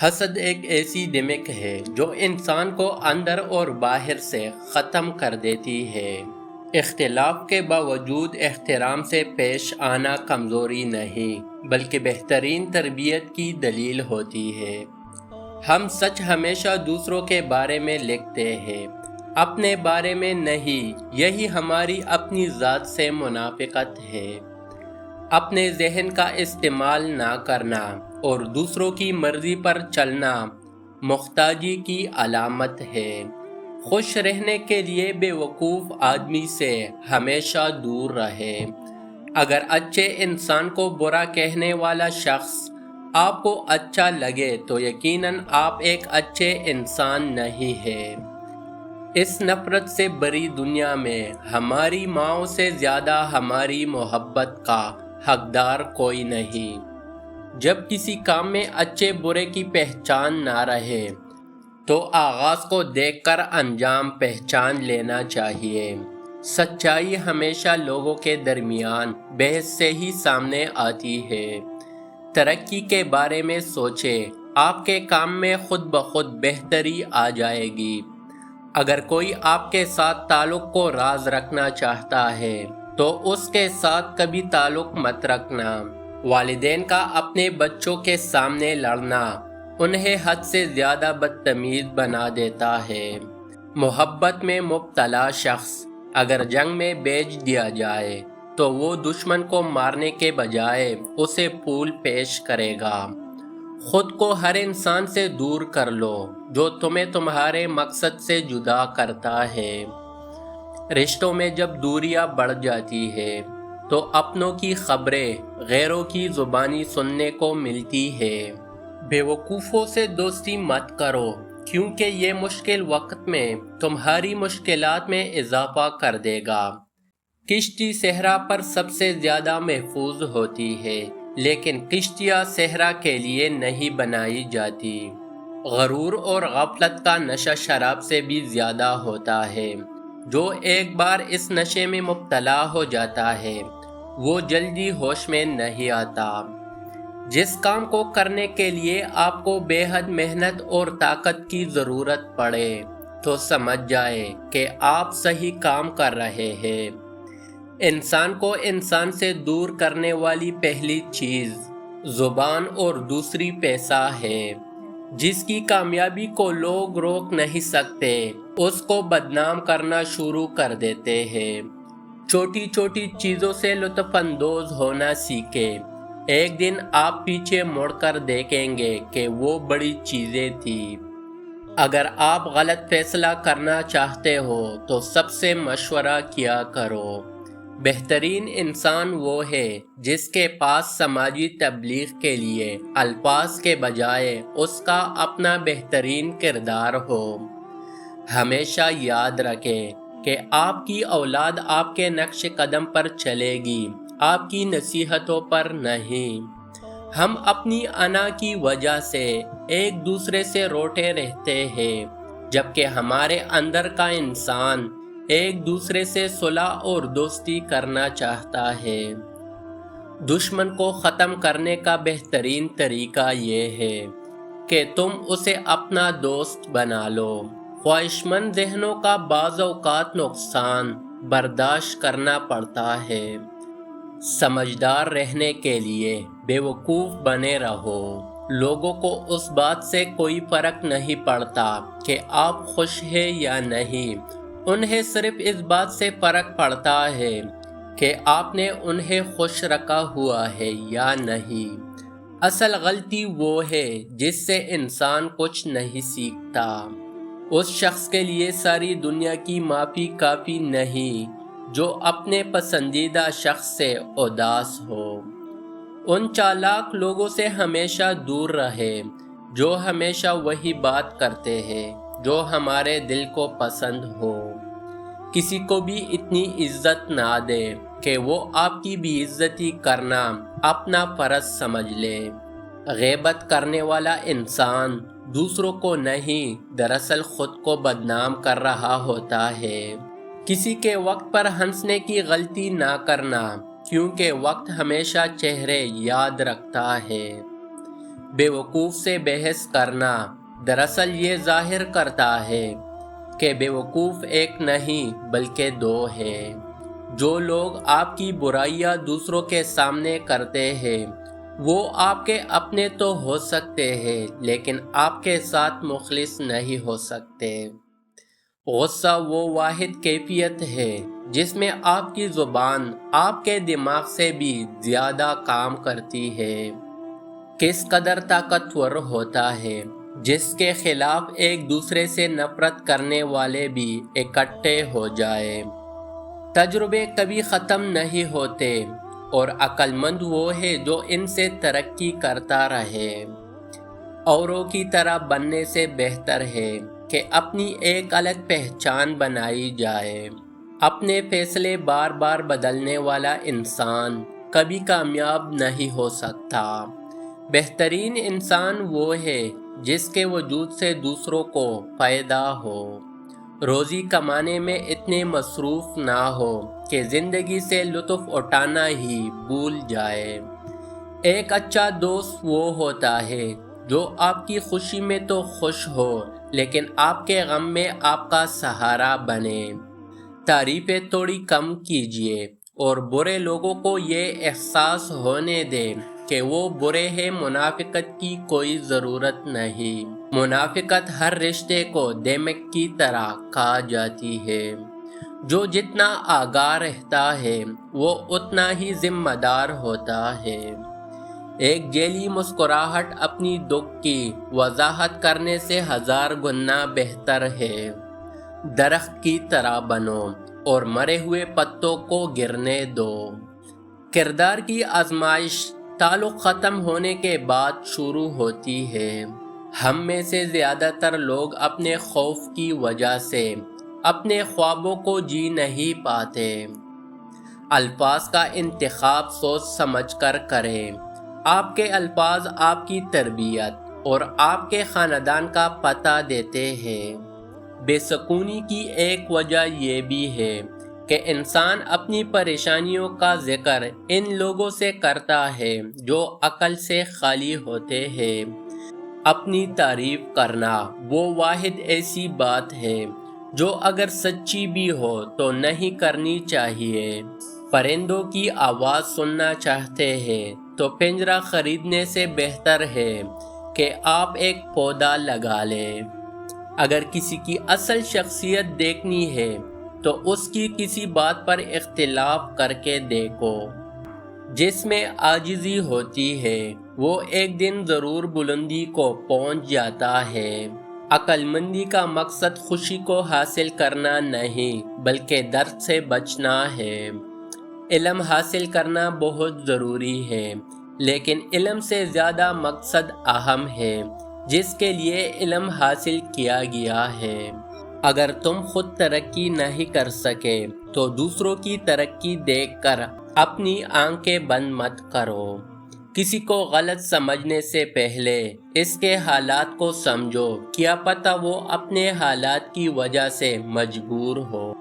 حسد ایک ایسی دمک ہے جو انسان کو اندر اور باہر سے ختم کر دیتی ہے۔ اختلاف کے باوجود احترام سے پیش آنا کمزوری نہیں بلکہ بہترین تربیت کی دلیل ہوتی ہے۔ ہم سچ ہمیشہ دوسروں کے بارے میں لکھتے ہیں، اپنے بارے میں نہیں۔ یہی ہماری اپنی ذات سے منافقت ہے۔ اپنے ذہن کا استعمال نہ کرنا اور دوسروں کی مرضی پر چلنا محتاجی کی علامت ہے۔ خوش رہنے کے لیے بے وقوف آدمی سے ہمیشہ دور رہے۔ اگر اچھے انسان کو برا کہنے والا شخص آپ کو اچھا لگے تو یقیناً آپ ایک اچھے انسان نہیں ہیں۔ اس نفرت سے بری دنیا میں ہماری ماؤں سے زیادہ ہماری محبت کا حقدار کوئی نہیں۔ جب کسی کام میں اچھے برے کی پہچان نہ رہے تو آغاز کو دیکھ کر انجام پہچان لینا چاہیے۔ سچائی ہمیشہ لوگوں کے درمیان بحث سے ہی سامنے آتی ہے۔ ترقی کے بارے میں سوچیں، آپ کے کام میں خود بخود بہتری آ جائے گی۔ اگر کوئی آپ کے ساتھ تعلق کو راز رکھنا چاہتا ہے تو اس کے ساتھ کبھی تعلق مت رکھنا۔ والدین کا اپنے بچوں کے سامنے لڑنا انہیں حد سے زیادہ بدتمیز بنا دیتا ہے۔ محبت میں مبتلا شخص اگر جنگ میں بھیج دیا جائے تو وہ دشمن کو مارنے کے بجائے اسے پھول پیش کرے گا۔ خود کو ہر انسان سے دور کر لو جو تمہیں تمہارے مقصد سے جدا کرتا ہے۔ رشتوں میں جب دوریاں بڑھ جاتی ہے تو اپنوں کی خبریں غیروں کی زبانی سننے کو ملتی ہے۔ بے وقوفوں سے دوستی مت کرو کیونکہ یہ مشکل وقت میں تمہاری مشکلات میں اضافہ کر دے گا۔ کشتی صحرا پر سب سے زیادہ محفوظ ہوتی ہے لیکن کشتیاں صحرا کے لیے نہیں بنائی جاتی۔ غرور اور غفلت کا نشہ شراب سے بھی زیادہ ہوتا ہے۔ جو ایک بار اس نشے میں مبتلا ہو جاتا ہے وہ جلدی ہوش میں نہیں آتا۔ جس کام کو کرنے کے لیے آپ کو بے حد محنت اور طاقت کی ضرورت پڑے تو سمجھ جائے کہ آپ صحیح کام کر رہے ہیں۔ انسان کو انسان سے دور کرنے والی پہلی چیز زبان اور دوسری پیسہ ہے۔ جس کی کامیابی کو لوگ روک نہیں سکتے اس کو بدنام کرنا شروع کر دیتے ہیں۔ چھوٹی چھوٹی چیزوں سے لطف اندوز ہونا سیکھیں۔ ایک دن آپ پیچھے مڑ کر دیکھیں گے کہ وہ بڑی چیزیں تھیں۔ اگر آپ غلط فیصلہ کرنا چاہتے ہو تو سب سے مشورہ کیا کرو۔ بہترین انسان وہ ہے جس کے پاس سماجی تبلیغ کے لیے الفاظ کے بجائے اس کا اپنا بہترین کردار ہو۔ ہمیشہ یاد رکھیں کہ آپ کی اولاد آپ کے نقش قدم پر چلے گی، آپ کی نصیحتوں پر نہیں۔ ہم اپنی انا کی وجہ سے ایک دوسرے سے روٹے رہتے ہیں جبکہ ہمارے اندر کا انسان ایک دوسرے سے صلح اور دوستی کرنا چاہتا ہے۔ دشمن کو ختم کرنے کا بہترین طریقہ یہ ہے کہ تم اسے اپنا دوست بنا لو۔ خواہشمند ذہنوں کا بعض اوقات نقصان برداشت کرنا پڑتا ہے۔ سمجھدار رہنے کے لیے بے وقوف بنے رہو۔ لوگوں کو اس بات سے کوئی فرق نہیں پڑتا کہ آپ خوش ہیں یا نہیں، انہیں صرف اس بات سے فرق پڑتا ہے کہ آپ نے انہیں خوش رکھا ہوا ہے یا نہیں۔ اصل غلطی وہ ہے جس سے انسان کچھ نہیں سیکھتا۔ اس شخص کے لیے ساری دنیا کی معافی کافی نہیں جو اپنے پسندیدہ شخص سے اداس ہو۔ ان چالاک لوگوں سے ہمیشہ دور رہے جو ہمیشہ وہی بات کرتے ہیں جو ہمارے دل کو پسند ہو۔ کسی کو بھی اتنی عزت نہ دے کہ وہ آپ کی بے عزتی کرنا اپنا فرض سمجھ لے۔ غیبت کرنے والا انسان دوسروں کو نہیں دراصل خود کو بدنام کر رہا ہوتا ہے۔ کسی کے وقت پر ہنسنے کی غلطی نہ کرنا کیونکہ وقت ہمیشہ چہرے یاد رکھتا ہے۔ بیوقوف سے بحث کرنا دراصل یہ ظاہر کرتا ہے کہ بیوقوف ایک نہیں بلکہ دو ہیں۔ جو لوگ آپ کی برائیاں دوسروں کے سامنے کرتے ہیں وہ آپ کے اپنے تو ہو سکتے ہیں لیکن آپ کے ساتھ مخلص نہیں ہو سکتے۔ غصہ وہ واحد کیفیت ہے جس میں آپ کی زبان آپ کے دماغ سے بھی زیادہ کام کرتی ہے۔ کس قدر طاقتور ہوتا ہے جس کے خلاف ایک دوسرے سے نفرت کرنے والے بھی اکٹھے ہو جائے۔ تجربے کبھی ختم نہیں ہوتے اور عقل مند وہ ہے جو ان سے ترقی کرتا رہے۔ اوروں کی طرح بننے سے بہتر ہے کہ اپنی ایک الگ پہچان بنائی جائے۔ اپنے فیصلے بار بار بدلنے والا انسان کبھی کامیاب نہیں ہو سکتا۔ بہترین انسان وہ ہے جس کے وجود سے دوسروں کو فائدہ ہو، روزی کمانے میں اتنے مصروف نہ ہو کہ زندگی سے لطف اٹھانا ہی بھول جائے۔ ایک اچھا دوست وہ ہوتا ہے جو آپ کی خوشی میں تو خوش ہو لیکن آپ کے غم میں آپ کا سہارا بنے۔ تعریفیں تھوڑی کم کیجیے اور برے لوگوں کو یہ احساس ہونے دیں کہ وہ برے ہیں۔ منافقت کی کوئی ضرورت نہیں۔ منافقت ہر رشتے کو دیمک کی طرح کھا جاتی ہے۔ جو جتنا آگاہ رہتا ہے وہ اتنا ہی ذمہ دار ہوتا ہے۔ ایک جیلی مسکراہٹ اپنی دکھ کی وضاحت کرنے سے 1000 گنا بہتر ہے۔ درخت کی طرح بنو اور مرے ہوئے پتوں کو گرنے دو۔ کردار کی آزمائش تعلق ختم ہونے کے بعد شروع ہوتی ہے۔ ہم میں سے زیادہ تر لوگ اپنے خوف کی وجہ سے اپنے خوابوں کو جی نہیں پاتے۔ الفاظ کا انتخاب سوچ سمجھ کر کریں۔ آپ کے الفاظ آپ کی تربیت اور آپ کے خاندان کا پتہ دیتے ہیں۔ بے سکونی کی ایک وجہ یہ بھی ہے کہ انسان اپنی پریشانیوں کا ذکر ان لوگوں سے کرتا ہے جو عقل سے خالی ہوتے ہیں۔ اپنی تعریف کرنا وہ واحد ایسی بات ہے جو اگر سچی بھی ہو تو نہیں کرنی چاہیے۔ پرندوں کی آواز سننا چاہتے ہیں تو پنجرہ خریدنے سے بہتر ہے کہ آپ ایک پودا لگا لیں۔ اگر کسی کی اصل شخصیت دیکھنی ہے تو اس کی کسی بات پر اختلاف کر کے دیکھو۔ جس میں عاجزی ہوتی ہے وہ ایک دن ضرور بلندی کو پہنچ جاتا ہے۔ عقل مندی کا مقصد خوشی کو حاصل کرنا نہیں بلکہ درد سے بچنا ہے۔ علم حاصل کرنا بہت ضروری ہے لیکن علم سے زیادہ مقصد اہم ہے جس کے لیے علم حاصل کیا گیا ہے۔ اگر تم خود ترقی نہیں کر سکے تو دوسروں کی ترقی دیکھ کر اپنی آنکھیں بند مت کرو۔ کسی کو غلط سمجھنے سے پہلے اس کے حالات کو سمجھو، کیا پتہ وہ اپنے حالات کی وجہ سے مجبور ہو۔